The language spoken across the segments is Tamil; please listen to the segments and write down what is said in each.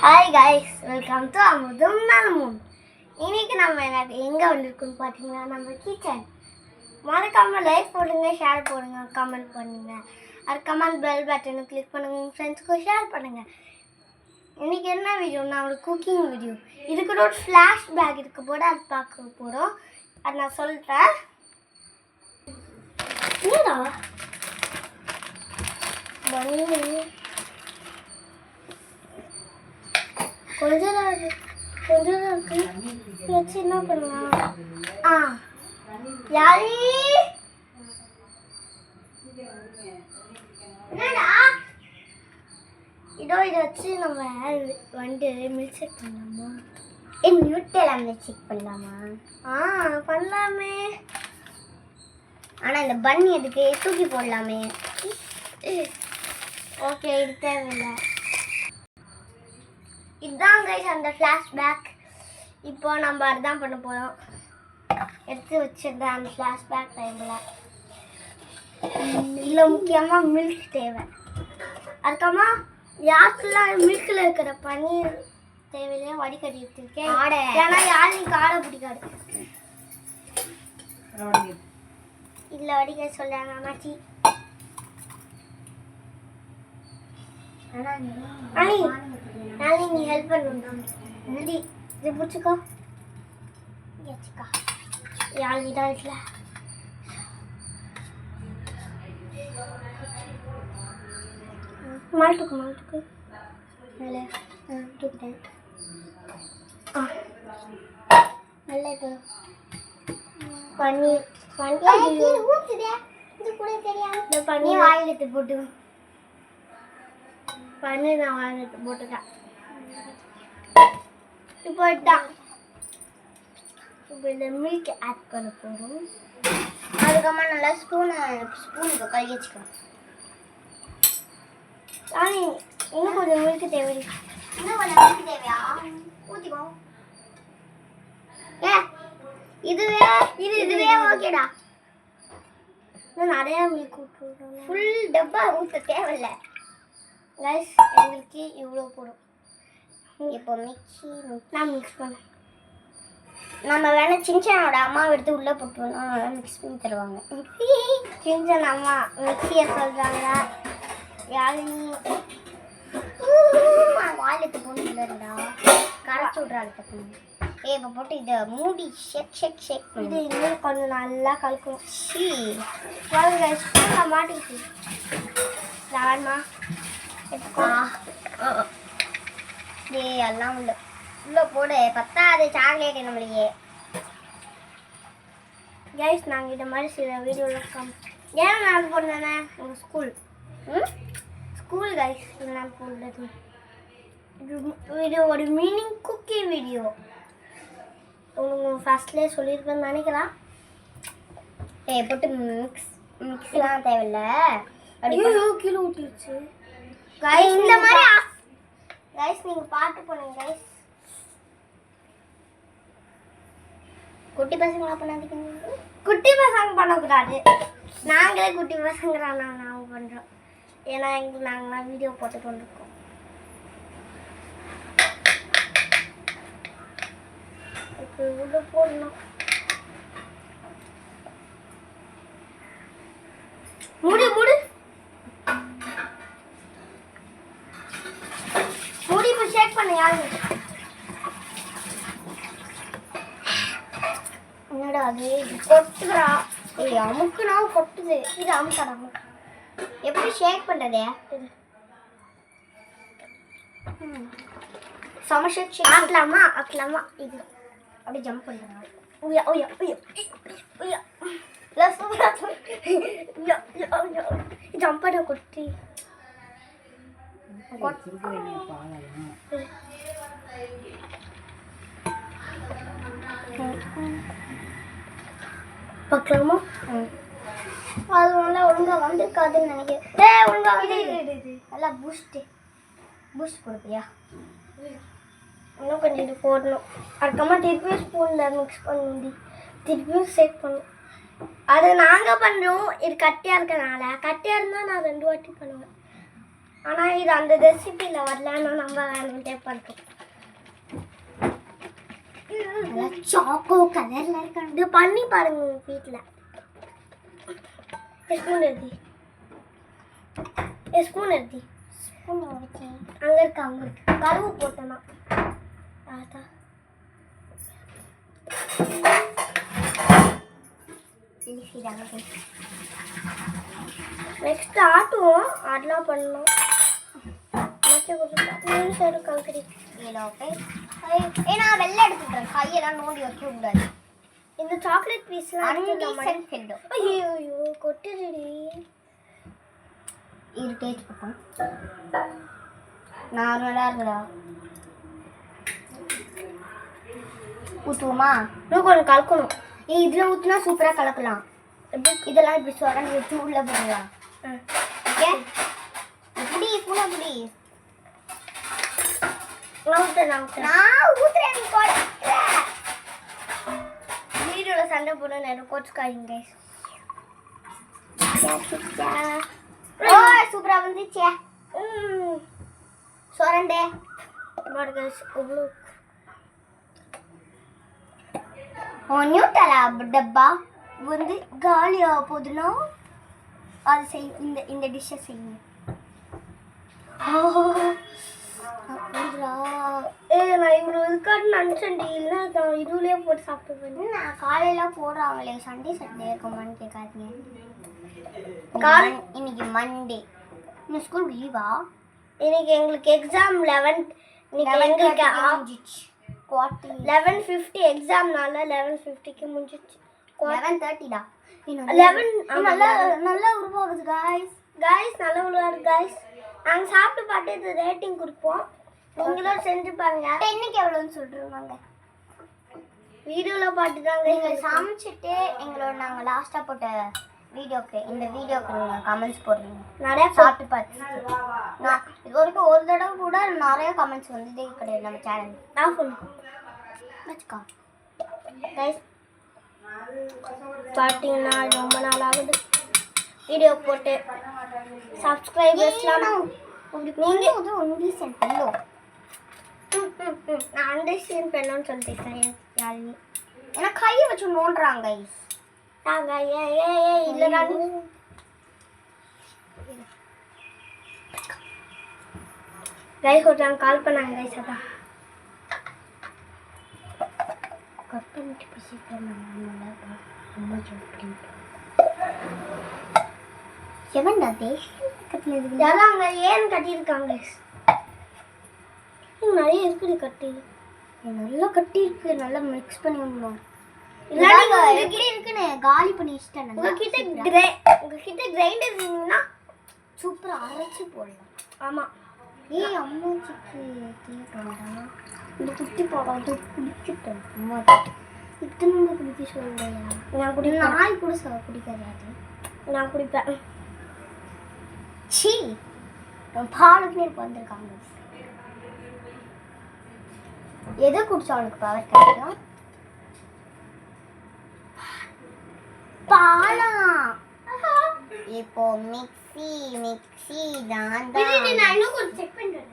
ஹாய் கைஸ், வெல்கம் டு அமுதும் நலமும். இன்னைக்கு நம்ம எங்கே வந்திருக்கோம்னு பார்த்தீங்கன்னா நம்ம கிச்சன். மறக்காமல் லைக் போடுங்க, ஷேர் போடுங்க, கமெண்ட் பண்ணுங்க. அது கமெண்ட் பெல் பட்டனை கிளிக் பண்ணுங்க, உங்கள் ஃப்ரெண்ட்ஸுக்கும் ஷேர் பண்ணுங்கள். இன்றைக்கி என்ன வீடியோனா ஒரு குக்கிங் வீடியோ. இதுக்கு ஒரு ஃப்ளாஷ்பேக் இருக்க போது அது பார்க்க போகிறோம். அது நான் சொல்லிட்டேன். என்னடா கொஞ்சம் இருக்கு வச்சு என்ன பண்ணலாம்? யாரி இதோ இதை வச்சு நம்ம வந்து மில்க் ஷேக் பண்ணலாமா? நியூட்ரல் மில்க் ஷேக் பண்ணலாமா? பண்ணலாமே. ஆனால் இந்த பன் எதுக்கு தூக்கி போடலாமே. ஓகே, இது தேவையில்லை. இதுதான் கைஸ் அந்த ஃப்ளாஷ்பேக். இப்போ நம்ம அதுதான் பண்ண போகிறோம். எடுத்து வச்சிருந்தேன் அந்த ஃப்ளாஷ்பேக் டைமில். இதில் முக்கியமாக மில்க் தேவை. அதுக்கப்புறமா யாருக்கெல்லாம் மில்கில் இருக்கிற பன்னீர் தேவையில்லையா வடிகட்டி வச்சுருக்கேன். ஏன்னா யாரையும் காடை பிடிக்காது. இதில் வடிக்க சொல்கிறாங்க அம்மாச்சி. நாளை நீ ஹெல்ப் பண்ணும். நடி இது பிடிச்சிக்கோ, வச்சுக்கோ. யாழ் இதாக இருக்குல்ல, மாட்டுக்கு மேலே தூக்கிட்டேன். நல்லா இப்போ பன்னீர் ஊற்றுதே. இது கூட தெரியாது. இந்த பன்னீர் வாயில் எடுத்து போட்டு பன்னீர் நான் வாயில் எடுத்து போட்டுட்டேன். இப்போ இந்த மில்க் ஆட் பண்ண போகிறோம். அதுக்கப்புறமா நல்லா ஸ்பூனுக்கு கழுவி வச்சுக்கணும். இன்னும் கொஞ்சம் மில்க் தேவை. இன்னும் கொஞ்சம் மில்க் தேவையா? ஊற்றிக்கோ. இதுவே ஓகேடா. இன்னும் நிறையா மில்க் ஊற்றுவோம். ஃபுல் டப்பா ஊற்ற தேவையில்லை கைஸ். எங்களுக்கு இவ்வளோ போடும். இப்போ நான் மிக்ஸ் பண்ணேன். நம்ம வேணால் சின்சனோட அம்மா எடுத்து உள்ளே போட்டுருவோம், மிக்ஸ் பண்ணி தருவாங்க. சின்சன் அம்மா மிக்சியை சொல்கிறாங்க. யாரும் வாயிலுக்கு போட்டுடா கரைச்சி விட்றாங்க. இப்போ போட்டு இதை மூடி ஷேக் இது இன்னும் கொஞ்சம் நல்லா கலக்கும். மாட்டிக்கிட்டு யாருமா எடுத்துக்கோ. எல்லாம் உள்ள போடு. பத்தாது சாக்லேட் நம்மளையே. கைஸ், நாங்கள் இந்த மாதிரி சில வீடியோவில் ஏன் நான் போடுறேனே உங்கள் ஸ்கூல் கைஸ் நான் போடுறது. இது ஒரு மீனிங் குக்கி வீடியோ. உங்களுக்கு ஃபஸ்ட்லேயே சொல்லியிருப்பேன்னு நினைக்கலாம். போட்டு மிக்ஸ்லாம் தேவையில்லை. அப்படியே கீழே ஊற்றிடுச்சு கைஸ். இந்த மாதிரி கைஸ் நீங்கள் பாட்டு பண்ணுங்க கைஸ். குட்டி பசங்களா பண்ணாதீங்க. குட்டி பசங்க பண்ணக்கூடாது. நாங்களே குட்டி பசங்களாக நாங்கள் பண்ணுறோம். ஏன்னா நாங்களாம் வீடியோ போட்டுட்டு வந்துருக்கோம். இப்போ இவ்வளோ போடணும். மூடி இப்போ ஷேக் பண்ண யாரு? என்னடா அது கொட்டுக்கிறா? அமுக்குனா கொட்டுது. இது அமுக்காடா. எப்படி ஷேக் பண்ணுறதே? செம ஷேக் ஆக்கலாமா? இது அப்படி ஜம்ப் பண்ணுறாங்க. ஜம்ப் பண்ண கொட்டி பார்க்கலாமா? அது நல்லா ஒழுங்காக வந்திருக்காதுன்னு நினைக்கிறேன். ஒழுங்காக இது நல்லா பூஸ்ட் கொடுப்பியா? இன்னும் கொஞ்சம் இது போடணும். அதுக்கப்புறமா திருப்பியும் ஸ்பூனில் மிக்ஸ் பண்ணி திருப்பியும் ஷேக் பண்ணணும். அது நாங்கள் பண்ணுறோம். இது கட்டியாக இருக்கனால. கட்டியாக இருந்தால் நான் 2 வாட்டி பண்ணுவேன். ஆனால் இது அந்த ரெசிபியில் வரலன்னா நம்ம வேணுன்ட்டே பண்ணுறோம். சாக்கோ கலரில் இருக்காது பண்ணி பாருங்க உங்கள் வீட்டில். ஸ்பூன் எடுத்து ஸ்பூன் எடுத்து ஸ்பூன் அங்கே இருக்கு அங்கே இருக்கு கருவு போட்டோன்னா நெக்ஸ்ட் ஆட்டுவோம். ஆடலாம் பண்ணலாம். சைடு கலக்கடி ஏன்னா வெள்ளை எடுத்துக்கிறேன். கையெல்லாம் நோண்டி வைக்க கூடாது. இந்த சாக்லேட் பீஸ்லாம் ஐயோ கொட்டுடி இது டேஸ்ட் பார்ப்போம். நார்மலாக இருக்குதா ஊற்றுவோமா? இன்னும் கொஞ்சம் கலக்கணும். இதில் ஊற்றினா சூப்பராக கலக்கலாம். இதெல்லாம் இப்படி சொரண்டி வச்சு உள்ளே போடலாம். ஓகே இப்படி பூனை இப்படி நான் ஊற்றுறேன். வீடியோவில் சண்டை போட நேரம் கோச்சுக்காதீங்க. சூப்பராக வந்துச்சே. சொரண்டே இவ்வளோ நியூட்டலா டப்பா வந்து காலியாக போகுதுன்னா அது செய்ய இந்த டிஷ்ஷை செய்யுங்க. நான் இவ்வளோ இதுக்காட்டு நினச்சேன்டி. இல்லை நான் இதுலேயே போட்டு சாப்பிட்டு நான் காலையில் போடுறாங்களே சண்டே இருக்குமான்னு கேட்காதீங்க. இன்னைக்கு மண்டே. இன்னும் ஸ்கூல் லீவா? இன்னைக்கு எங்களுக்கு எக்ஸாம் 11. இன்னைக்கு எங்களுக்கு 11:50 எக்ஸாம்னால 11:50க்கு முடிஞ்சிச்சு. 11:30 நல்லா உருவாகுது காய்ஸ் நல்லா உருவாகுது காய்ஸ். நாங்கள் சாப்பிட்டு பார்த்து இது ரேட்டிங் கொடுப்போம். நீங்களும் செஞ்சு பாருங்க. 10க்கு எவ்வளோன்னு சொல்லிடுவாங்க. வீடியோவில் பார்த்து தாங்க எங்களை சமைச்சிட்டு எங்களோட நாங்கள் லாஸ்ட்டாக போட்ட வீடியோக்கு இந்த வீடியோக்கு நீங்கள் கமெண்ட்ஸ் போடுறீங்க. நிறையா சாப்பிட்டு பார்த்து நான் இது வரைக்கும் ஒரு தடவை கூட நிறைய கமெண்ட்ஸ் வந்ததே கிடையாது நம்ம சேனல். நான் சொல்லுவேன் வச்சுக்கா கைஸ். பார்த்தீங்கன்னா ரொம்ப நாள் ஆகுது வீடியோ போட்டு. சப்ஸ்கிரைபர்ஸ்லாம் நீங்கள் வந்து அண்டர்ஸ்டாண்ட் பண்ணோம். நான் அண்டர்ஸ்டாண்ட் பண்ணோன்னு சொல்லிட்டேன் யாருமே. ஏன்னா கையை வச்சு நோண்டுறாங்க கைஸ். தாங்க இல்லைடா கைஸ் ஒருத்தவங்க கால் பண்ணாங்க கைஸ். அதான் கட் பண்ணிட்டு பேசிக்கிறேன். எவன்டா கட்டினது? அதாங்க ஏன் கட்டியிருக்காங்க நிறைய இருக்குது கட்டி. நல்லா கட்டியிருக்கு. நல்லா மிக்ஸ் பண்ணி விடணும். இருக்குன்னு காலி பண்ணி வச்சுட்டேன். உங்ககிட்ட கிரைண்டர் இருந்தீங்கன்னா சூப்பராக அரைச்சி போடலாம். ஆமாம். அம்மாச்சிக்கு தேவைப்படா இந்த குட்டி படம் குடிச்சிட்டேன். அம்மா இத்தனை குடிக்க சொல்லையா? நான் குடிப்பேன். நாய் கூட குடிக்காது. நான் குடிப்பேன். சீ பாலுக்குனே வந்திருக்காங்க. எதை குடிச்சா அவனுக்கு பவர் கிடைக்கும்? பாலா. இப்போ மிக்ஸி தான். நான் இன்னும் கொஞ்சம் செக் பண்றேன்.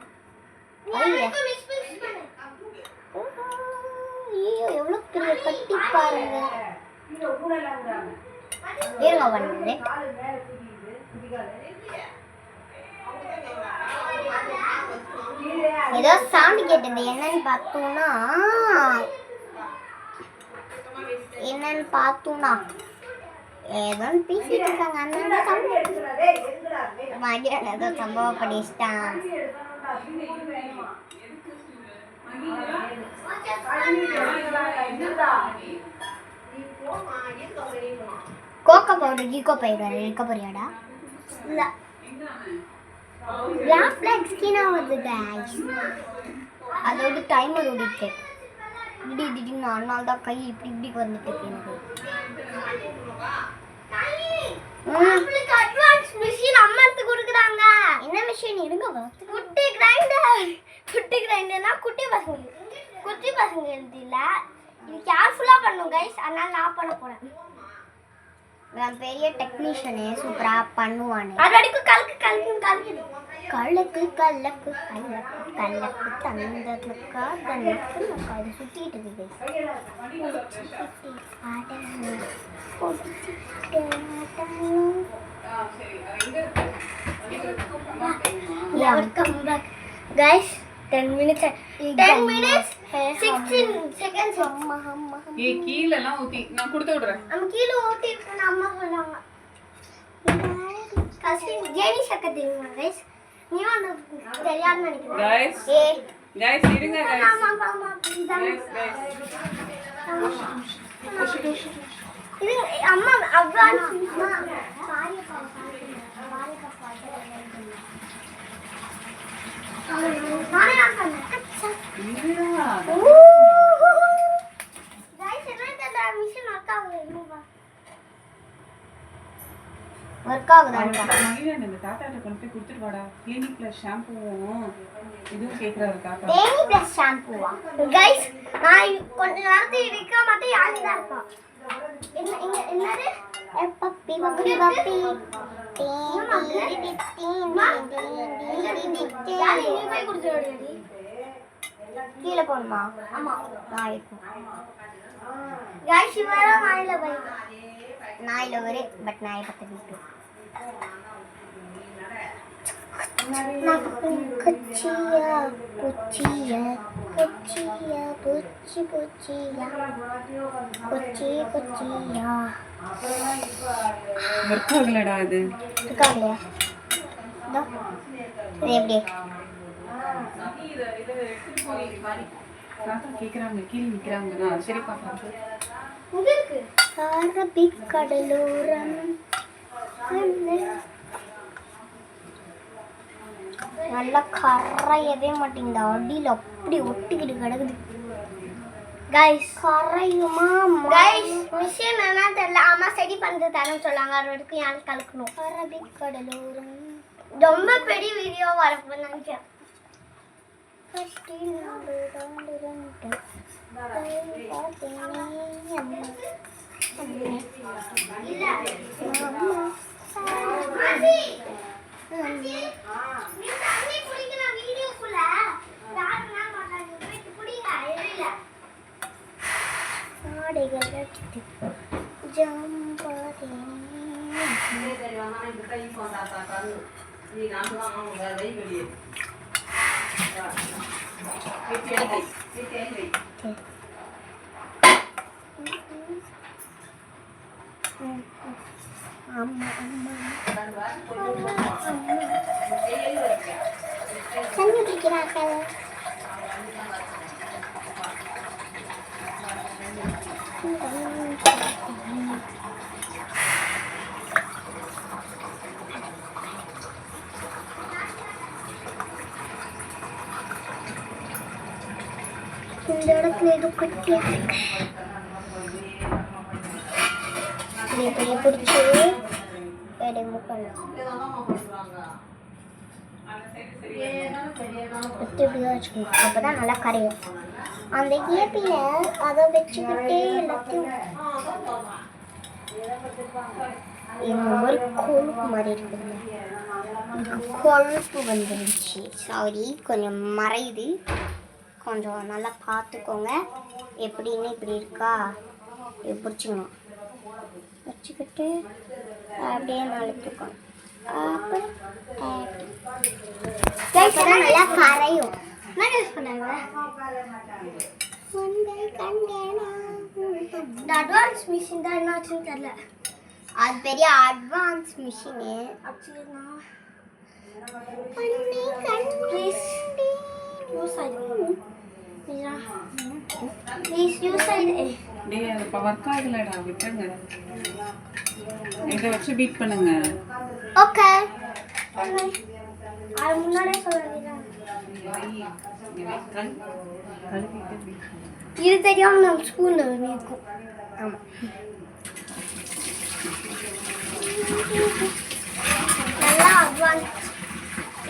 ஐயோ எவ்வளவு பெரிய கட்டி பாருங்க. இருங்க வந்து ஏதோ சவுண்ட் கேட்டது. என்னன்னு பார்த்தோம்னா ஏதோ பேசிட்டு இருக்காங்க. மதியானம் ஏதோ சம்பவம் பண்ணிட்டான். கோகோ பவுடர் கீகோ பவுடர் இருக்க போறியாடா? இல்ல பிளாக் பிளாக் ஸ்கின் ஆகுது கைஸ். அதோட டைமர் ஓடிட்டு திடீர்னு அதனால தான் கை இப்படி இப்படி வந்துட்டு இருக்கு எனக்கு. அட்வான்ஸ் மிஷின் அம்மா எடுத்து கொடுக்குறாங்க. என்ன மிஷின்? இருங்க குட்டி கிரைண்டர்னா குட்டி பசங்க எழுதில. இது கேர்ஃபுல்லாக பண்ணும் கைஸ். அதனால நான் பண்ண போகிறேன். நான் பெரிய டெக்னீஷியனே சூப்பரா பண்ணுவானே. அது வரைக்கும் கலக்கு தந்ததுக்கா அது சுத்திட்டு இருக்கு. Guys, 10 minutes 16 seconds. ஏ கீழ எல்லாம் ஊத்தி நான் கொடுத்து விடுறேன். நம்ம கீழ ஊத்தி இருக்கணும் அம்மா சொன்னாங்க. கசின் ஜெனி சக்க தெரியுமா guys? நீ வந்து தெரியாம நினைக்கிறேன். guys இருங்க guys. ஆமா guys இது அம்மா அட்வான்ஸ் சாரி நானே ஆன் அச்சா இல்லையா गाइस என்ன மிஷின் ஒர்க் ஆகுதாடா மகிழன் இந்த தாத்தாட்ட கொண்டு போய் கொடுத்துட்டு வாடா. கிளினிக் ப்ளஸ் ஷாம்பூவும் இதுவும் கேக்குறாரு தாத்தா. டெய்லி ப்ளஸ் ஷாம்பூவா गाइस நான் கொஞ்ச நேரத்துல இருக்க மாட்டே யாரு தான் இருக்கா என்னது பப்பி கீழே போணுமா? ஆமா நாய்க்கும் गाइस இவரா நாயில வர பட் நாயை பத்தி விட்டு புச்சியா ஒர்க் ஆகலடா அது. இருக்காங்களா? இது எப்படி? தாத்தா கேக்குறாங்க கீழே நிக்கிறாங்க. சரி பாப்பா. அரபிக் கடலோரம் நல்லா கரையவே மாட்டேங்குது. அடியில் அப்படி ஒட்டிக்கிட்டு கிடக்குது. கைஸ் கரையுமா? கைஸ் மிஷின் என்ன தெரியல. அம்மா சரி பண்ணுறது தரேன்னு சொல்லாங்க. அது வரைக்கும் யாரும் கலக்கணும். அரபிக் கடலோரம் ரொம்ப பெரிய வீடியோ வரப்போ நினைக்கிறேன். தண்ணி குடிக்கிறார்கள். இந்த இடத்துல ஏதோ கட்டியா இருக்கு. பிடிச்சி எடுமு பண்ணலாம். அப்பதான் நல்லா கரையும். அந்த ஏப்பியில் அதை வச்சுக்கிட்டே எல்லாத்தையும் ஒரு கொழுப்பு மாதிரி இருக்குதுங்க. கொழுப்பு வந்துருச்சு. சாரி கொஞ்சம் மறையுது. கொஞ்சம் நல்லா பார்த்துக்கோங்க. எப்படின்னு இப்படி இருக்கா பிடிச்சிக்கணும். வச்சுக்கிட்டு அப்படியே நழுத்துக்கணும். அப்புறம் நல்லா கரையும். என்ன யூஸ் பண்ணாங்க? அட்வான்ஸ் மிஷின் தான் என்னாச்சுன்னு தெரியல. அது பெரிய அட்வான்ஸ் மிஷினு. ப்ளீஸ் யூஸ் ஆயிடுது. ப்ளீஸ் யூஸ் ஆயிடுது. டேய் அது ஒர்க் ஆகலடா விட்டுங்க. இதை வச்சு பீட் பண்ணுங்க. ஓகே அது முன்னாடியே சொல்லுங்க. இது தெரியாம நம்ம ஸ்கூல்ல இருக்கும். ஆமா நல்லா அட்வான்ஸ்.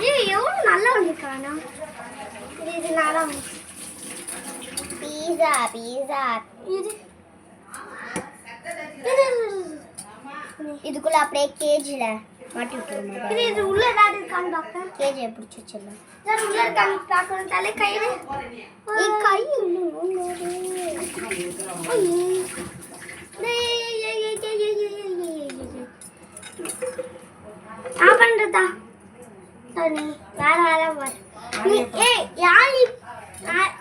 இது எவ்வளோ நல்லா வந்துருக்கானா? இது நல்லா பீஸா இது இதுக்குள்ள அப்படியே கேஜ்ல மாட்டி விட்டுருமா. இது உள்ள ஏதாவது இருக்கான்னு டாக்டர். கேஜை பிடிச்சி வச்சிடலாம். சார் உள்ள இருக்கான்னு பார்க்கணும். தலை கயிறு கை பண்றதா சரி வேற வேற யானி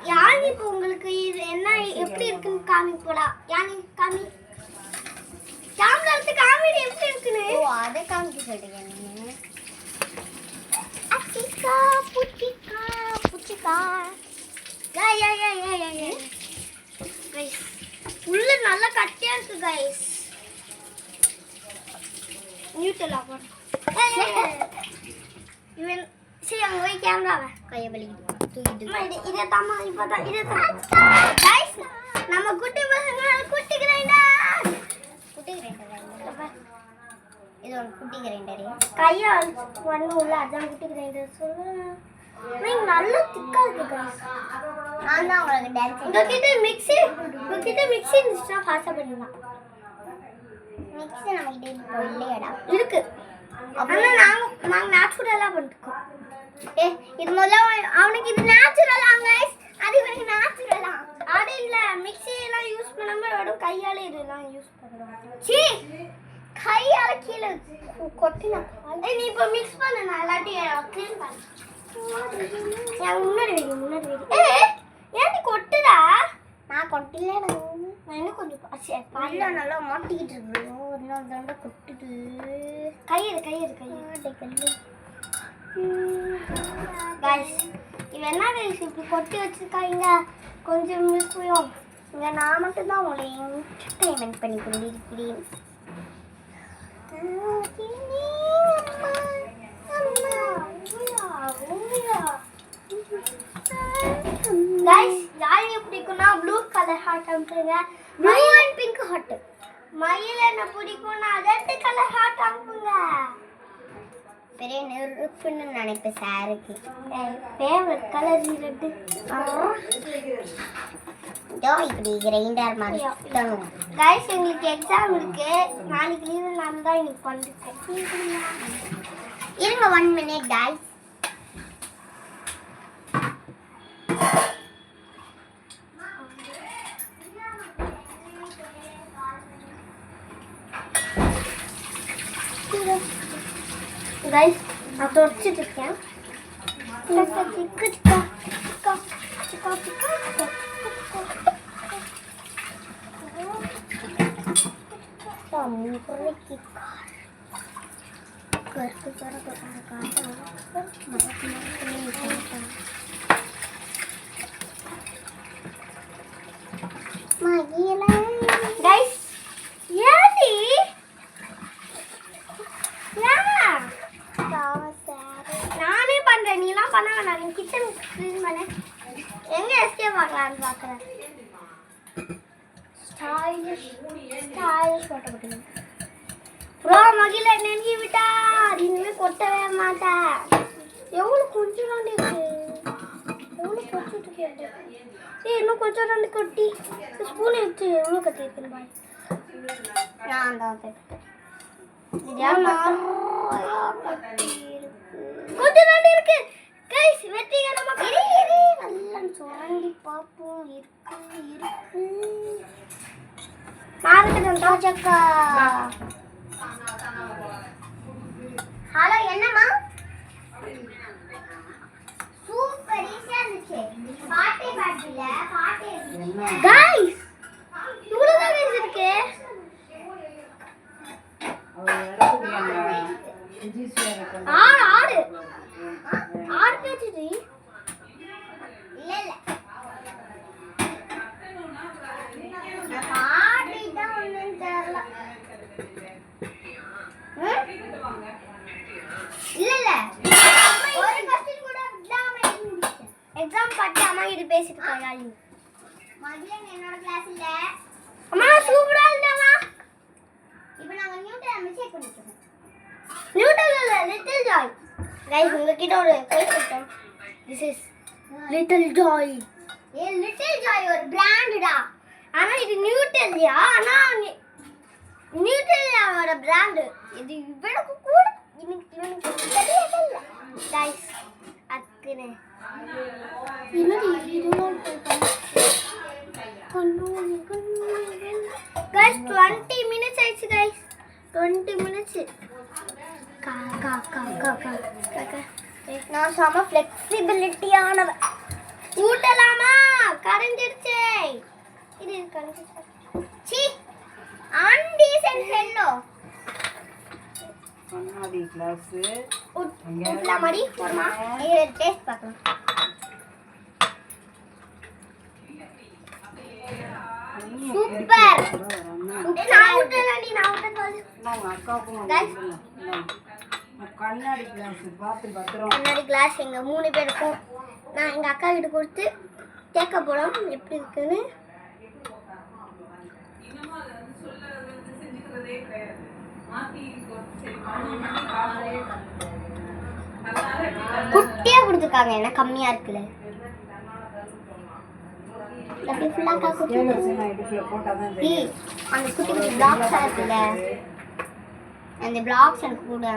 யானி இப்போ உங்களுக்கு இது என்ன எப்படி இருக்குன்னு காமிப்போடா. யானி காமி கேமரா எடுத்து காமிடி எப்படி இருக்குன்னு. ஓ அதை காமிக்க சொல்றீங்க நீங்க. அச்சிகா புச்சிகா புச்சிகா யா யா யா யா யா யா गाइस உள்ள நல்ல கட்டியா இருக்கு गाइस. நியூட்ரல் ஆகும். இவன் சரி அங்க போய் கேமராவை கையை வலிக்குது தூக்கிட்டு இதை தாமா இப்பதான் இதை गाइस நம்ம குட்டி பசங்க குட்டி கிரைண்டர் இது ஒரு குட்டி கிரைண்டர். கையை வந்து உள்ள அதான் குட்டி கிரைண்டர் சொல்லுங்க. நல்ல திக்கா இருக்கு गाइस. நான் தான் உங்களுக்கு டான்ஸ் உங்ககிட்ட மிக்ஸி இருந்துச்சுன்னா ஃபாஸ்டா பண்ணிடலாம். மிக்ஸி நம்ம கிட்ட இல்லையடா இருக்கு. ஆனா நாங்க நேச்சுரலா பண்ணிருக்கோம். இது முதல்ல அவனுக்கு இது நேச்சுரலா गाइस. அது எனக்கு நேச்சுரலா ஆட இல்ல. மிக்ஸி எல்லாம் யூஸ் பண்ணாம வெறும் கையால இதெல்லாம் யூஸ் பண்றோம். சீ கையால கீழ கொட்டினா நீ இப்ப மிக்ஸ் பண்ணு. நான் எல்லாத்தையும் க்ளீன் பண்ணு. முன்னாடி ஏன் கொட்டுடா. நான் கொட்டில நான் இன்னும் கொஞ்சம் பல்ல நல்லா மாட்டிக்கிட்டு இருக்கு. இன்னொரு தண்டை கொட்டுது. கையெடு கல்லு गाइस இவன் என்ன गाइस இப்படி கொட்டி வச்சிருக்காங்க. கொஞ்சம் மிஸ்ஸும் இங்க நான் மட்டும் தான் உங்களை என்டர்டெயின்மெண்ட் பண்ணி கொண்டிருக்கிறேன். गाइस யார் பிடிக்கும்னா ப்ளூ கலர் ஹார்ட் அனுப்புங்க. Blue and pink heart. மயில் என்ன பிடிக்கும்னா ரெட் கலர் ஹார்ட் அனுப்புங்க. பெரிய நெருப்புன்னு நினைப்பேன் சாருக்கு. Favourite colour red. இப்படி கிரைண்டர் மாதிரி गाइस எங்களுக்கு எக்ஸாம் இருக்கு. நாளைக்கு லீவு. நான் தான் இன்னைக்கு பண்ணிருக்கேன். இருங்க 1 minute गाइस. गाइस நான் தொடச்சிட்டு இருக்கேன். गाइस यादी நானே பண்றேன். நீ எல்லாம் பண்ண வேணாம். நீ கிச்சன் க்ளீன் பண்ண. எங்க எஸ்கேப் ஆகலாம்னு பாக்குறேன். ஸ்டைலிஷ் போட்டோ போட்டுங்க. ப்ரோ மகிழ நெருங்கி விட்டா. இனிமே கொட்டவே மாட்டேன். எவ்வளவு கொஞ்சம் தாண்டி இருக்கு. எவ்வளவு கொட்டிட்டு இருக்கேன். இன்னும் கொஞ்சம் தாண்டி கொட்டி ஸ்பூன் எடுத்து எவ்வளோ கட்டி இருக்கேன் பாய். நான் தான் கொஞ்சம் தாண்டி இருக்கு गाइस. வெற்றிகரமா நல்லா சுரண்டி பாப்போம். இருக்கு மார்க்கெட் ராஜக்கா. ஹலோ என்னம்மா சூப்பர் ஈஸியா இருந்துச்சு. பாட்டே பாட்டில பாட்டே गाइस இவ்வளவு தான் இருக்கு. ஆறு பேச்சுடி இல்ல நான் பாடிதான் ஒண்ணும் தெரியல. இல்ல ஒரு क्वेश्चन கூட விடாம எக்ஸாம் பத்தி அம்மா கிட்ட பேசிட்டு இருக்காங்க. மகிழன் என்னோட கிளாஸ் இல்ல. அம்மா சூப்பரா இல்லமா. இப்போ நாங்க நியூட்டன் மிஸ்டேக் பண்ணிட்டோம். நியூட்டன் இல்ல லிட்டில் ஜாய். गाइस உங்ககிட்ட ஒரு கோட் சொல்றேன். This is little Joy. Little Joy ஒரு பிராண்ட்டா. ஆனா இது நியூட்டன்யா. ஆனா நியூட்ரெல்லாவோட பிராண்ட் இது இவனுக்கு கூட இவனுக்கு தெரியவே இல்லை கைஸ் அக்குனே இன்னொரு இதுலாம் guys 20 minutes ஆயிடுச்சு guys 20 minutes நான் செம ஃப்ளெக்சிபிலிட்டியானவ ஊட்டலாமா கரஞ்சிருச்சே இது கரஞ்சிருச்சு சீ அன்டீசென்ட் ஃபெல்லோ கண்ணாடி கிளாஸ் ஊட்டலாம் மாதிரி போடுமா இது டேஸ்ட் பார்க்கலாம் சூப்பர் நான் ஊட்டலடி நான் ஊட்டறது நான் அக்காவுக்கும் கண்ணாடி கிளாஸ் பார்த்து பத்திரம் கண்ணாடி கிளாஸ் எங்க 3 பேருக்கும் நான் எங்க அக்கா கிட்ட கொடுத்து கேட்க போறோம் எப்படி இருக்குன்னு குட்டியா கொடுத்துருக்காங்க என்ன கம்மியா இருக்குல்ல அப்படியே ஃபுல்லா காக்கு அந்த குட்டி குட்டி பிளாக்ஸ் இருக்குல்ல அந்த பிளாக்ஸ் எனக்கு கூட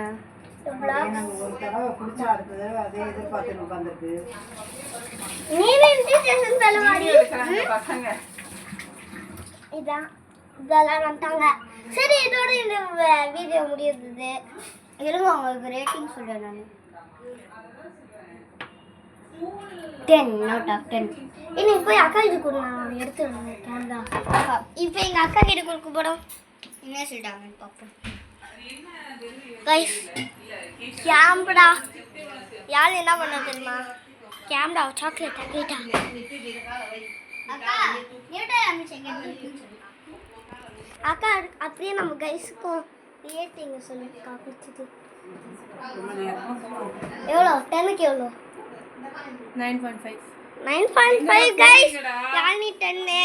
ஒரு தடவை குடிச்சா அடுத்தது அதே எதிர்பார்த்து உட்காந்துருக்கு நீவே டீச்சர்ஸ் சொல்லுவாடி பசங்க இதான் இதெல்லாம் வந்துட்டாங்க சரி இதோட இந்த வீடியோ முடியுது இருங்க உங்களுக்கு ரேட்டிங் சொல்றேன் நான் 10 out of 10 இன்னும் போய் அக்கா கிட்ட கொடு நான் எடுத்துடுறேன் கேமரா இப்போ எங்கள் அக்கா கிட்ட கொடுக்க போகிறோம் என்ன சொல்லிட்டாங்க பார்ப்போம் கைஸ் கேமரா யார் என்ன பண்ண தெரியுமா கேமரா சாக்லேட் கேட்டாங்க அக்கா அக்கா அப்படியே நம்ம கைஸுக்கும் ரேட்டிங் சொல்லிருக்கா குடிச்சிட்டு எவ்வளோ 10க்கு எவ்வளோ 9.5 9.5 guys யானி 10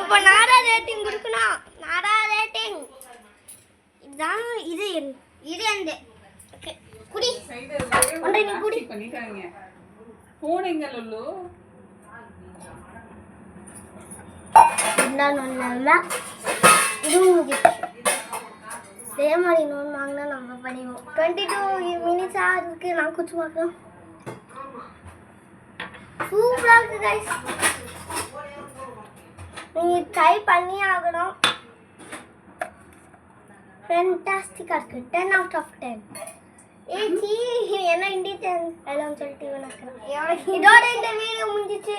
இப்போ நாரா ரேட்டிங் கொடுக்கணும் நாரா ரேட்டிங் இதான் இது அந்த குடி ஒன்றை நீ குடி பண்ணிட்டாங்க போனீங்க லல்லு நல்லா இதுவும் இதே மாதிரி இன்னொன்று வாங்கினா நம்ம பண்ணிடுவோம் 22 மினிட்ஸாக இருக்கு நான் குச்சி பார்க்கலாம் சூப்பராக இருக்கு கைஸ் நீங்கள் ட்ரை பண்ணி ஆகணும் ஃபேண்டாஸ்டிக்காக இருக்கு 10 out of 10 ஏச்சி என்ன இண்டி 10 எல்லாம் சொல்லிட்டு இவனுக்கு இதோட இந்த வீடியோ முடிஞ்சிச்சு